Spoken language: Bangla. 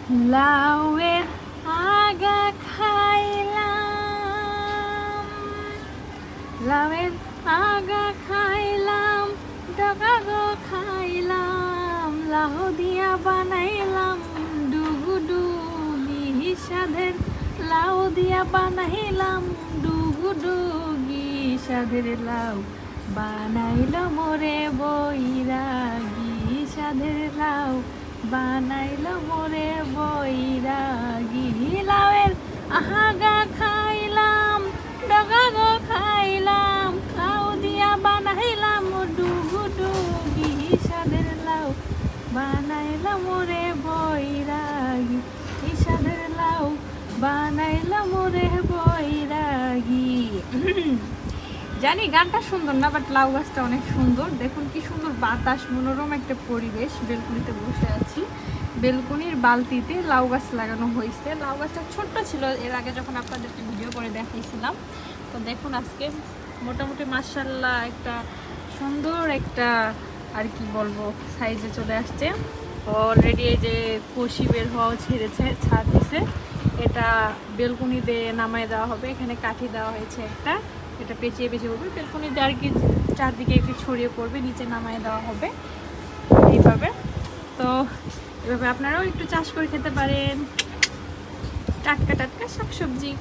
লাউয়ের আগা খাইলাম, লাউয়ের আগা খাইলাম, ডগা গো খাইলাম, লাউ দিয়া বানাইলাম ডুগুডুগি স্বাদের, লাউ দিয়া বানাইলাম ডুগুডুগি স্বাদের লাউ, বানাইল মোরে বৈরাগী স্বাদের লাউ, বানাইল মোরে বৈরাগী। লাউয়ের আহাগা খাইলাম, ডগা গো খাইলাম, লাউ দিয়া বানাইলাম ডুগুডুগি স্বাদের লাউ, বানাইল মোরে বৈরাগী স্বাদের লাউ, বানাইল মোরে বৈরাগী। জানি গানটা সুন্দর না, বাট লাউ গাছটা অনেক সুন্দর। দেখুন কি সুন্দর বাতাস, মনোরম একটা পরিবেশ। বেলকুনিতে বসে আছি, বেলকুনির বালতিতে লাউ গাছ লাগানো হয়েছে। লাউ গাছটা ছোট্ট ছিল এর আগে যখন আপনাদেরকে ভিডিও করে দেখাইছিলাম। তো দেখুন আজকে মোটামুটি মাশাআল্লাহ একটা সুন্দর একটা আর কি বলবো সাইজে চলে আসছে। অলরেডি এই যে কষি বের হওয়াও ছেড়েছে, ছাড় দিছে। এটা বেলকুনিতে নামায় দেওয়া হবে। এখানে কাঠি দেওয়া হয়েছে একটা, এটা পেঁচিয়ে পেঁচিয়ে উঠবে বেলকুনিতে আর কি, চারদিকে একটু ছড়িয়ে পড়বে, নিচে নামায় দেওয়া হবে এইভাবে। তো এভাবে আপনারাও একটু চাষ করে খেতে পারেন টাটকা টাটকা শাকসবজি।